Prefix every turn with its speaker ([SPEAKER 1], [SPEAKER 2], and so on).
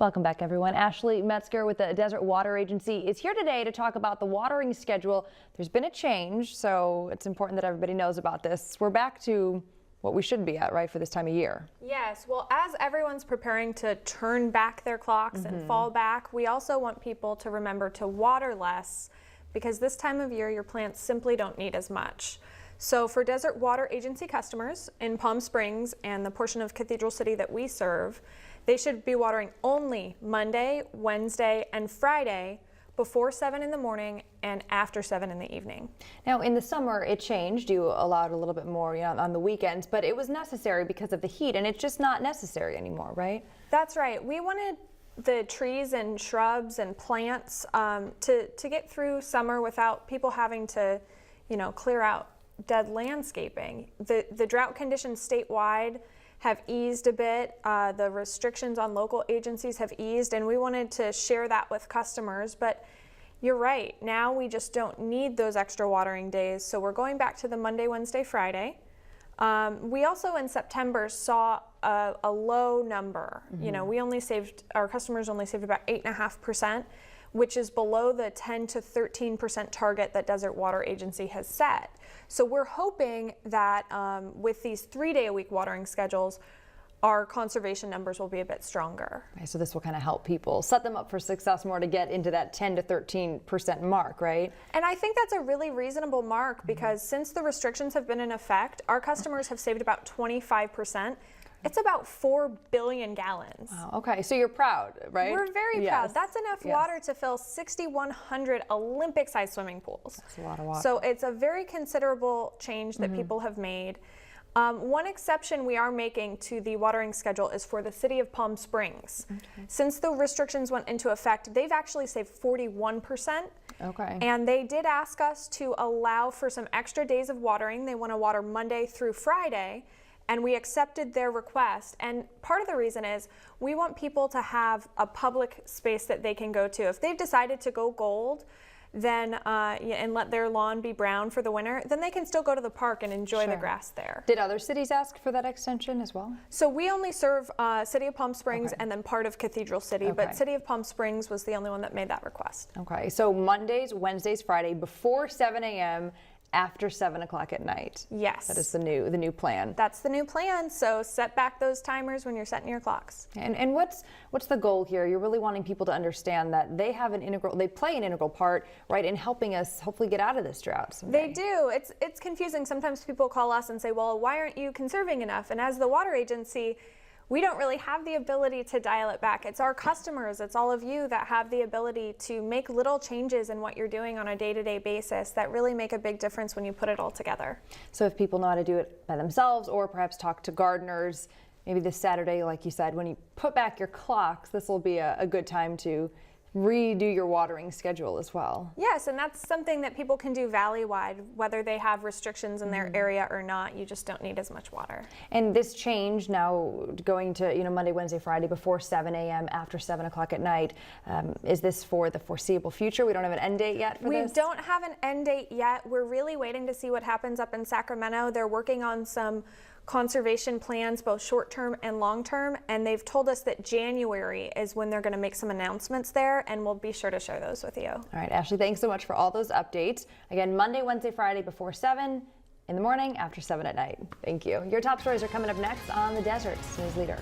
[SPEAKER 1] Welcome back, everyone. Ashley Metzger with the Desert Water Agency is here today to talk about the watering schedule. There's been a change, so it's important that everybody knows about this. We're back to what we should be at, right, for this time of year.
[SPEAKER 2] Yes, well, as everyone's preparing to turn back their clocks and fall back, we also want people to remember to water less, because this time of year your plants simply don't need as much. So for Desert Water Agency customers in Palm Springs and the portion of Cathedral City that we serve, they should be watering only Monday, Wednesday, and Friday before 7 in the morning and after 7 in the evening.
[SPEAKER 1] Now, in the summer, it changed. You allowed a little bit more, on the weekends, but it was necessary because of the heat, and it's just not necessary anymore, right?
[SPEAKER 2] That's right. We wanted the trees and shrubs and plants to get through summer without people having to, clear out dead landscaping. The drought conditions statewide have eased a bit. The restrictions on local agencies have eased, and we wanted to share that with customers. But you're right, now we just don't need those extra watering days, so we're going back to the Monday, Wednesday, Friday. We also in September saw a low number. Our customers only saved about 8.5%, which is below the 10 to 13% target that Desert Water Agency has set. So we're hoping that with these 3-day-a-week watering schedules, our conservation numbers will be a bit stronger.
[SPEAKER 1] Okay, so this will kind of help people, set them up for success more to get into that 10 to 13% mark, right?
[SPEAKER 2] And I think that's a really reasonable mark because since the restrictions have been in effect, our customers have saved about 25%. It's about 4 billion gallons.
[SPEAKER 1] Wow, okay, so you're proud, right?
[SPEAKER 2] We're very proud. That's enough water to fill 6,100 Olympic-sized swimming pools.
[SPEAKER 1] That's a lot of water.
[SPEAKER 2] So it's a very considerable change that people have made. One exception we are making to the watering schedule is for the city of Palm Springs. Okay. Since the restrictions went into effect, they've actually saved 41%.
[SPEAKER 1] Okay.
[SPEAKER 2] And they did ask us to allow for some extra days of watering. They want to water Monday through Friday. And we accepted their request. And part of the reason is we want people to have a public space that they can go to. If they've decided to go gold, then and let their lawn be brown for the winter, then they can still go to the park and enjoy the grass there.
[SPEAKER 1] Did other cities ask for that extension as well?
[SPEAKER 2] So we only serve City of Palm Springs and then part of Cathedral City, but City of Palm Springs was the only one that made that request.
[SPEAKER 1] Okay, so Mondays, Wednesdays, Friday before 7 a.m. after 7 o'clock at night.
[SPEAKER 2] Yes.
[SPEAKER 1] That is the new plan.
[SPEAKER 2] That's the new plan. So set back those timers when you're setting your clocks.
[SPEAKER 1] And what's the goal here? You're really wanting people to understand that they play an integral part, right, in helping us hopefully get out of this drought someday.
[SPEAKER 2] They do. It's confusing. Sometimes people call us and say, well, why aren't you conserving enough? And as the water agency, we don't really have the ability to dial it back. It's our customers, it's all of you that have the ability to make little changes in what you're doing on a day-to-day basis that really make a big difference when you put it all together.
[SPEAKER 1] So if people know how to do it by themselves or perhaps talk to gardeners, maybe this Saturday, like you said, when you put back your clocks, this will be a good time to redo your watering schedule as well.
[SPEAKER 2] Yes, and that's something that people can do valley-wide, whether they have restrictions in their area or not. You just don't need as much water.
[SPEAKER 1] And this change now going to Monday, Wednesday, Friday before 7 a.m. after 7 o'clock at night, is this for the foreseeable future? We don't have an end date yet for this?
[SPEAKER 2] We don't have an end date yet. We're really waiting to see what happens up in Sacramento. They're working on some conservation plans, both short-term and long-term, and they've told us that January is when they're going to make some announcements there, and we'll be sure to share those with you.
[SPEAKER 1] All right, Ashley, thanks so much for all those updates. Again, Monday, Wednesday, Friday before 7 in the morning, after 7 at night. Thank you. Your top stories are coming up next on the Desert's News Leader.